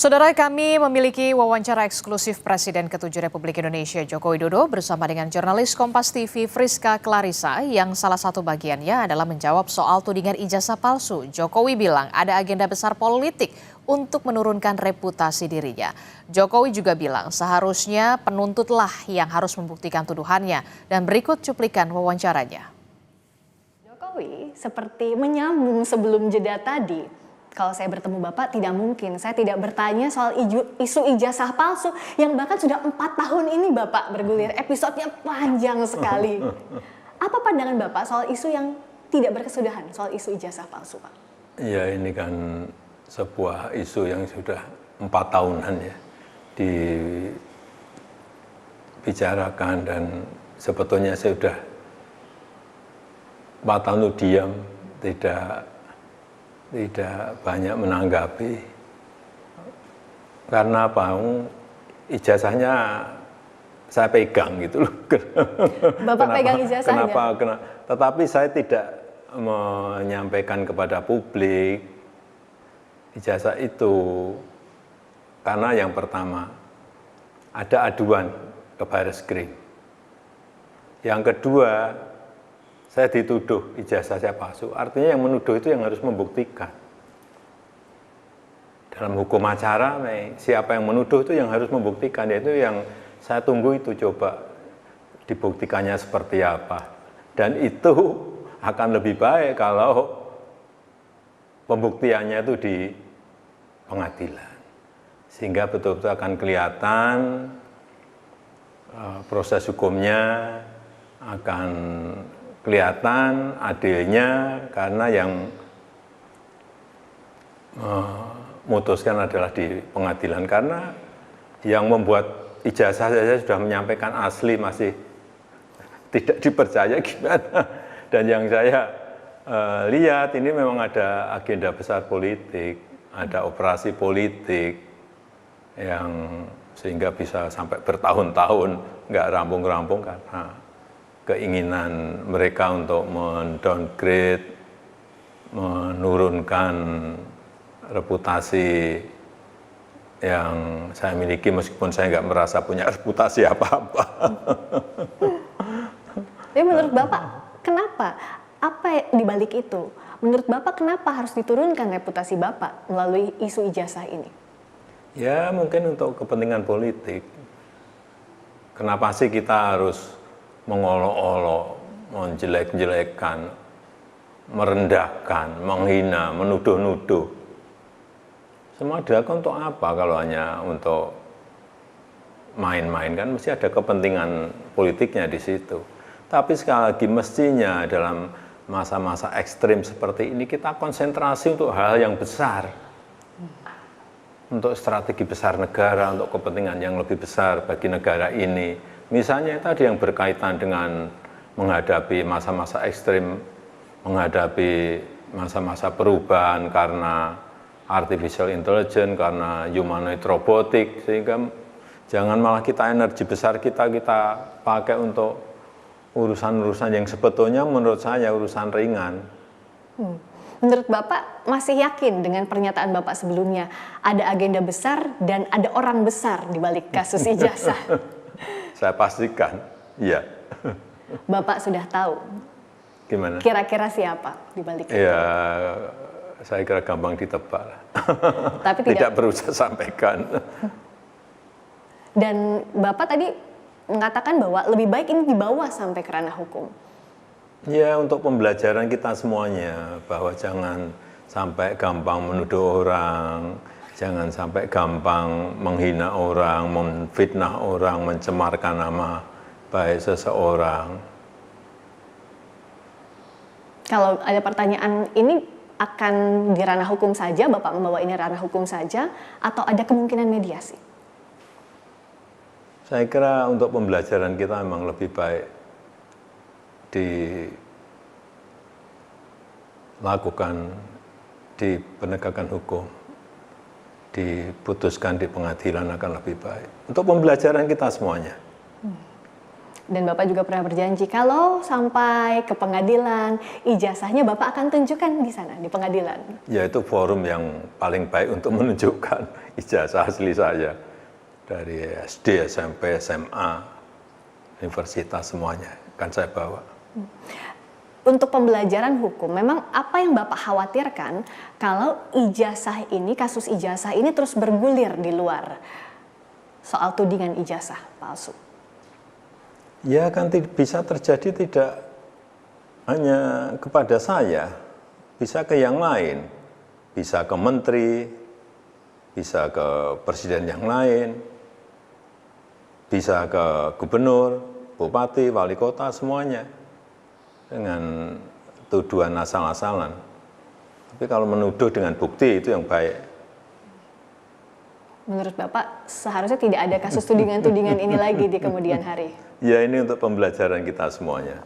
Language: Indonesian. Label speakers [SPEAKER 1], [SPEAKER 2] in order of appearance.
[SPEAKER 1] Saudara, kami memiliki wawancara eksklusif Presiden ke-7 Republik Indonesia Joko Widodo bersama dengan jurnalis Kompas TV Friska Clarissa yang salah satu bagiannya adalah menjawab soal tudingan ijazah palsu. Jokowi bilang ada agenda besar politik untuk menurunkan reputasi dirinya. Jokowi juga bilang seharusnya penuntutlah yang harus membuktikan tuduhannya, dan berikut cuplikan wawancaranya.
[SPEAKER 2] Jokowi seperti menyambung sebelum jeda tadi. Kalau saya bertemu Bapak, tidak mungkin saya tidak bertanya soal isu ijazah palsu yang bahkan sudah 4 tahun ini Bapak bergulir. Episodenya panjang sekali. Apa pandangan Bapak soal isu yang tidak berkesudahan, soal isu ijazah palsu, Pak?
[SPEAKER 3] Ya, ini kan sebuah isu yang sudah 4 tahunan ya dibicarakan, dan sebetulnya saya sudah 4 tahun itu diam, tidak banyak menanggapi. Karena apa? Ijazahnya saya pegang gitu loh.
[SPEAKER 2] Bapak pegang ijazahnya?
[SPEAKER 3] Tetapi saya tidak menyampaikan kepada publik ijazah itu. Karena yang pertama, ada aduan ke Barreskrim. Yang kedua, saya dituduh ijazah saya palsu. Artinya yang menuduh itu yang harus membuktikan. Dalam hukum acara, siapa yang menuduh itu yang harus membuktikan. Yaitu yang saya tunggu itu, coba dibuktikannya seperti apa. Dan itu akan lebih baik kalau pembuktiannya itu di pengadilan. Sehingga betul-betul akan kelihatan proses hukumnya, akan kelihatan adilnya, karena yang memutuskan adalah di pengadilan. Karena yang membuat ijazah saya sudah menyampaikan asli masih tidak dipercaya gimana. Dan yang saya lihat ini memang ada agenda besar politik, ada operasi politik yang sehingga bisa sampai bertahun-tahun nggak rampung-rampung karena keinginan mereka untuk mendowngrade, menurunkan reputasi yang saya miliki, meskipun saya nggak merasa punya reputasi apa-apa.
[SPEAKER 2] Tapi menurut Bapak, kenapa? Apa di balik itu? Menurut Bapak, kenapa harus diturunkan reputasi Bapak melalui isu ijazah ini?
[SPEAKER 3] Ya, mungkin untuk kepentingan politik. Kenapa sih kita harus mengolok-olok, menjelek-jelekkan, merendahkan, menghina, menuduh-nuduh? Semua dilakukan untuk apa kalau hanya untuk main-main? Kan mesti ada kepentingan politiknya di situ. Tapi sekali lagi, mestinya dalam masa-masa ekstrim seperti ini kita konsentrasi untuk hal yang besar, untuk strategi besar negara, untuk kepentingan yang lebih besar bagi negara ini. Misalnya tadi yang berkaitan dengan menghadapi masa-masa ekstrim, menghadapi masa-masa perubahan karena artificial intelligence, karena humanoid robotik, sehingga jangan malah kita energi besar kita pakai untuk urusan-urusan yang sebetulnya menurut saya urusan ringan.
[SPEAKER 2] Menurut Bapak masih yakin dengan pernyataan Bapak sebelumnya ada agenda besar dan ada orang besar di balik kasus ijazah?
[SPEAKER 3] Saya pastikan, iya.
[SPEAKER 2] Bapak sudah tahu.
[SPEAKER 3] Gimana?
[SPEAKER 2] Kira-kira siapa di balik itu?
[SPEAKER 3] Ya, saya kira gampang ditebak.
[SPEAKER 2] Tapi
[SPEAKER 3] tidak perlu saya sampaikan.
[SPEAKER 2] Dan Bapak tadi mengatakan bahwa lebih baik ini dibawa sampai ke ranah hukum.
[SPEAKER 3] Ya, untuk pembelajaran kita semuanya, bahwa jangan sampai gampang menuduh orang, jangan sampai gampang menghina orang, memfitnah orang, mencemarkan nama baik seseorang.
[SPEAKER 2] Kalau ada pertanyaan ini akan di ranah hukum saja, Bapak membawa ini ranah hukum saja, atau ada kemungkinan mediasi?
[SPEAKER 3] Saya kira untuk pembelajaran kita memang lebih baik dilakukan di penegakan hukum, diputuskan di pengadilan akan lebih baik. Untuk pembelajaran kita semuanya.
[SPEAKER 2] Dan Bapak juga pernah berjanji kalau sampai ke pengadilan, ijazahnya Bapak akan tunjukkan di sana, di pengadilan.
[SPEAKER 3] Ya itu forum yang paling baik untuk menunjukkan ijazah asli saya. Dari SD, SMP, SMA, universitas semuanya akan saya bawa.
[SPEAKER 2] Untuk pembelajaran hukum, memang apa yang Bapak khawatirkan kalau ijazah ini, kasus ijazah ini terus bergulir di luar soal tudingan ijazah palsu?
[SPEAKER 3] Ya kan bisa terjadi tidak hanya kepada saya, bisa ke yang lain, bisa ke menteri, bisa ke presiden yang lain, bisa ke gubernur, bupati, wali kota, semuanya dengan tuduhan asal-asalan. Tapi kalau menuduh dengan bukti itu yang baik.
[SPEAKER 2] Menurut Bapak seharusnya tidak ada kasus tudingan-tudingan ini lagi di kemudian hari?
[SPEAKER 3] Ya ini untuk pembelajaran kita semuanya.